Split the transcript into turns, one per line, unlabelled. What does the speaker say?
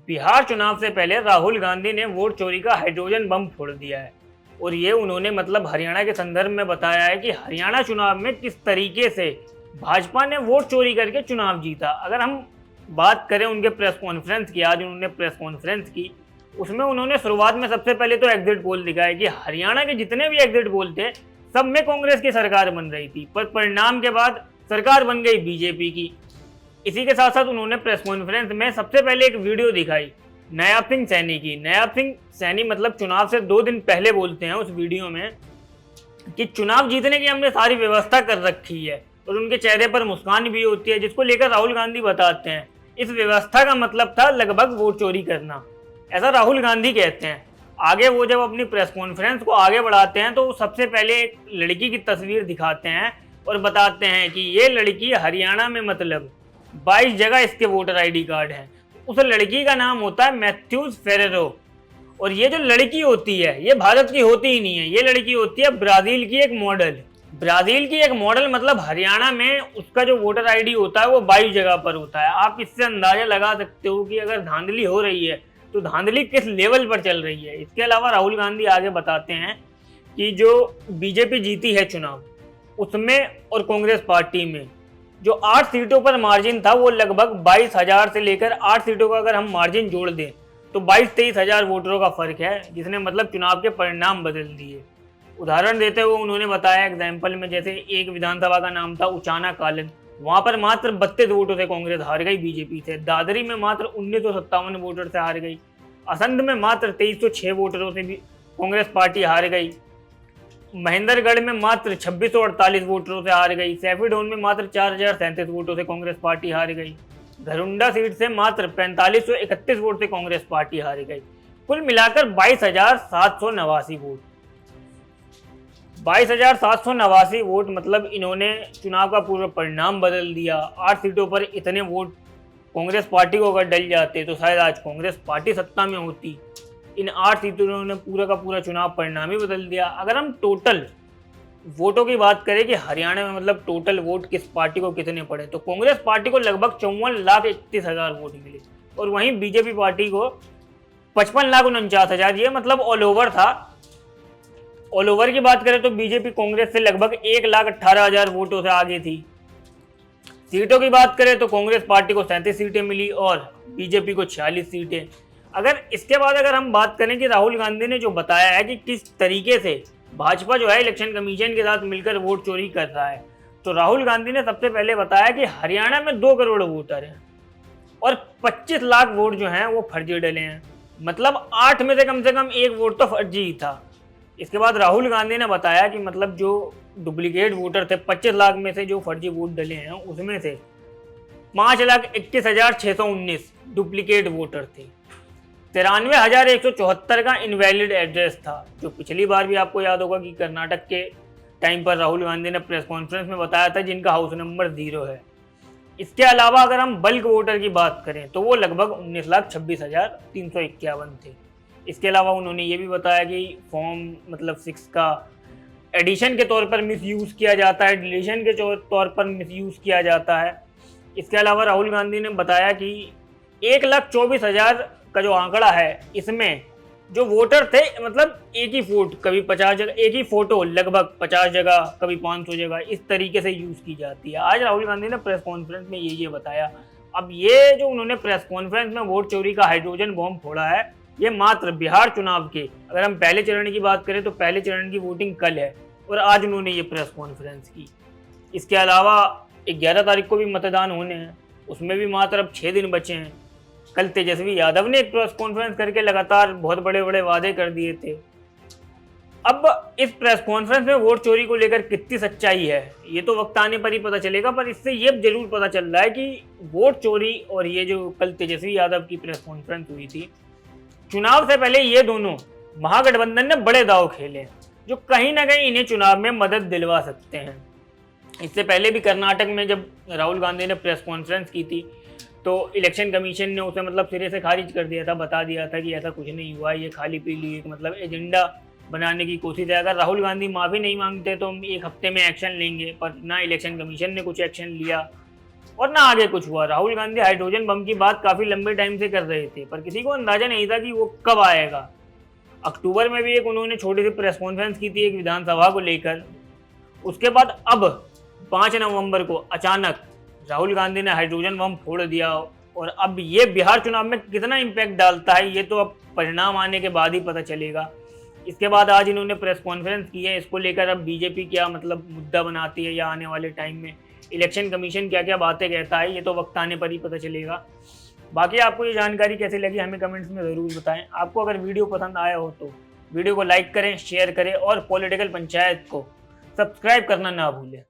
बिहार चुनाव से पहले राहुल गांधी ने वोट चोरी का हाइड्रोजन बम फोड़ दिया है और ये उन्होंने मतलब हरियाणा के संदर्भ में बताया है कि हरियाणा चुनाव में किस तरीके से भाजपा ने वोट चोरी करके चुनाव जीता। अगर हम बात करें उनके प्रेस कॉन्फ्रेंस की, आज उन्होंने प्रेस कॉन्फ्रेंस की, उसमें उन्होंने शुरुआत में सबसे पहले तो एग्जिट पोल दिखाया कि हरियाणा के जितने भी एग्जिट पोल थे सब में कांग्रेस की सरकार बन रही थी, पर परिणाम के बाद सरकार बन गई बीजेपी की। इसी के साथ साथ उन्होंने प्रेस कॉन्फ्रेंस में सबसे पहले एक वीडियो दिखाई नायब सिंह सैनी की। नायब सिंह सैनी मतलब चुनाव से 2 दिन पहले बोलते हैं उस वीडियो में कि चुनाव जीतने की हमने सारी व्यवस्था कर रखी है, और उनके चेहरे पर मुस्कान भी होती है, जिसको लेकर राहुल गांधी बताते हैं इस व्यवस्था का मतलब था लगभग वोट चोरी करना, ऐसा राहुल गांधी कहते हैं। आगे वो जब अपनी प्रेस कॉन्फ्रेंस को आगे बढ़ाते हैं तो सबसे पहले एक लड़की की तस्वीर दिखाते हैं और बताते हैं कि ये लड़की हरियाणा में मतलब 22 जगह इसके वोटर आईडी कार्ड हैं। उस लड़की का नाम होता है मैथ्यूज फेरेरो, और ये जो लड़की होती है ये भारत की होती ही नहीं है, ये लड़की होती है ब्राजील की एक मॉडल। ब्राजील की एक मॉडल मतलब हरियाणा में उसका जो वोटर आईडी होता है वो 22 जगह पर होता है। आप इससे अंदाजा लगा सकते हो कि अगर धांधली हो रही है तो धांधली किस लेवल पर चल रही है। इसके अलावा राहुल गांधी आगे बताते हैं कि जो बीजेपी जीती है चुनाव उसमें और कांग्रेस पार्टी में जो 8 सीटों पर मार्जिन था वो लगभग 22,000 से लेकर 8 सीटों का अगर हम मार्जिन जोड़ दें तो 22-23 हजार वोटरों का फर्क है, जिसने मतलब चुनाव के परिणाम बदल दिए। उदाहरण देते हुए उन्होंने बताया एग्जाम्पल में, जैसे एक विधानसभा का नाम था उचाना कालन, वहां पर मात्र 32 वोटों से कांग्रेस हार गई बीजेपी से। दादरी में मात्र 1957 वोटर से हार गई। असंध में मात्र 2306 वोटरों से भी कांग्रेस पार्टी हार गई। महेंद्रगढ़ में मात्र 2648 वोटरों से हार गई। सैफीडोन में मात्र 4037 वोटों से कांग्रेस पार्टी हार गई। घरुंडा सीट से मात्र 4531 वोट से कांग्रेस पार्टी हार गई। कुल मिलाकर 22,789 वोट। 22,789 वोट मतलब इन्होंने चुनाव का पूरा परिणाम बदल दिया। 8 सीटों पर इतने वोट कांग्रेस पार्टी को अगर डल जाते तो शायद आज कांग्रेस पार्टी सत्ता में होती। इन 8 सीटों ने पूरा का पूरा चुनाव परिणाम ही बदल दिया। अगर हम टोटल वोटों की बात करें कि हरियाणा में मतलब टोटल वोट किस पार्टी को कितने पड़े, तो कांग्रेस पार्टी को लगभग 54,31,000 वोट मिले और वहीं बीजेपी पार्टी को 55,49,000। ये मतलब ऑल ओवर था। ऑल ओवर की बात करें तो बीजेपी कांग्रेस से लगभग 1,18,000 वोटों से आगे थी। सीटों की बात करें तो कांग्रेस पार्टी को 37 सीटें मिली और बीजेपी को 46 सीटें। अगर इसके बाद अगर हम बात करें कि राहुल गांधी ने जो बताया है कि किस तरीके से भाजपा जो है इलेक्शन कमीशन के साथ मिलकर वोट चोरी कर रहा है, तो राहुल गांधी ने सबसे पहले बताया कि हरियाणा में 2 करोड़ वोटर हैं और 25 लाख वोट जो हैं वो फर्जी डले हैं, मतलब 8 में से कम 1 वोट तो फर्जी ही था। इसके बाद राहुल गांधी ने बताया कि मतलब जो डुप्लीकेट वोटर थे 25 लाख में से जो फर्जी वोट डले हैं उसमें से 5,21,619 डुप्लीकेट वोटर थे। 93,174 का इनवैलिड एड्रेस था, जो पिछली बार भी आपको याद होगा कि कर्नाटक के टाइम पर राहुल गांधी ने प्रेस कॉन्फ्रेंस में बताया था जिनका हाउस नंबर 0 है। इसके अलावा अगर हम बल्क वोटर की बात करें तो वो लगभग 19,26,351 थे। इसके अलावा उन्होंने ये भी बताया कि फॉर्म मतलब 6 का एडिशन के तौर पर मिसयूज़ किया जाता है, डिलीशन के तौर पर मिसयूज़ किया जाता है। इसके अलावा राहुल गांधी ने बताया कि 1,24,000 का जो आंकड़ा है इसमें जो वोटर थे मतलब एक ही वोट कभी 50 जगह, एक ही फोटो लगभग 50 जगह, कभी 500 जगह, इस तरीके से यूज़ की जाती है। आज राहुल गांधी ने प्रेस कॉन्फ्रेंस में ये बताया। अब ये जो उन्होंने प्रेस कॉन्फ्रेंस में वोट चोरी का हाइड्रोजन बॉम्ब फोड़ा है, ये मात्र बिहार चुनाव के, अगर हम पहले चरण की बात करें तो पहले चरण की वोटिंग कल है और आज उन्होंने ये प्रेस कॉन्फ्रेंस की। इसके अलावा 11 तारीख को भी मतदान होने हैं, उसमें भी मात्र अब 6 दिन बचे हैं। कल तेजस्वी यादव ने एक प्रेस कॉन्फ्रेंस करके लगातार बहुत बड़े बड़े वादे कर दिए थे। अब इस प्रेस कॉन्फ्रेंस में वोट चोरी को लेकर कितनी सच्चाई है ये तो वक्त आने पर ही पता चलेगा, पर इससे ये जरूर पता चल रहा है कि वोट चोरी और ये जो कल तेजस्वी यादव की प्रेस कॉन्फ्रेंस हुई थी, चुनाव से पहले ये दोनों महागठबंधन ने बड़े दाव खेले जो कहीं ना कहीं इन्हें चुनाव में मदद दिलवा सकते हैं। इससे पहले भी कर्नाटक में जब राहुल गांधी ने प्रेस कॉन्फ्रेंस की थी तो इलेक्शन कमीशन ने उसे मतलब सिरे से खारिज कर दिया था, बता दिया था कि ऐसा कुछ नहीं हुआ, ये खाली पीली एक मतलब एजेंडा बनाने की कोशिश है। अगर राहुल गांधी माफ़ी नहीं मांगते तो हम 1 हफ्ते में एक्शन लेंगे, पर ना इलेक्शन कमीशन ने कुछ एक्शन लिया और ना आगे कुछ हुआ। राहुल गांधी हाइड्रोजन बम की बात काफी लंबे टाइम से कर रहे थे, पर किसी को अंदाजा नहीं था कि वो कब आएगा। अक्टूबर में भी एक उन्होंने छोटी सी प्रेस कॉन्फ्रेंस की थी एक विधानसभा को लेकर। उसके बाद अब 5 नवंबर को अचानक राहुल गांधी ने हाइड्रोजन बम फोड़ दिया। और अब ये बिहार चुनाव में कितना इम्पैक्ट डालता है ये तो अब परिणाम आने के बाद ही पता चलेगा। इसके बाद आज इन्होंने प्रेस कॉन्फ्रेंस की है, इसको लेकर अब बीजेपी क्या मतलब मुद्दा बनाती है या आने वाले टाइम में इलेक्शन कमीशन क्या क्या बातें कहता है, ये तो वक्त आने पर ही पता चलेगा। बाकी आपको ये जानकारी कैसी लगी हमें कमेंट्स में ज़रूर बताएं। आपको अगर वीडियो पसंद आया हो तो वीडियो को लाइक करें, शेयर करें और पॉलिटिकल पंचायत को सब्सक्राइब करना ना भूलें।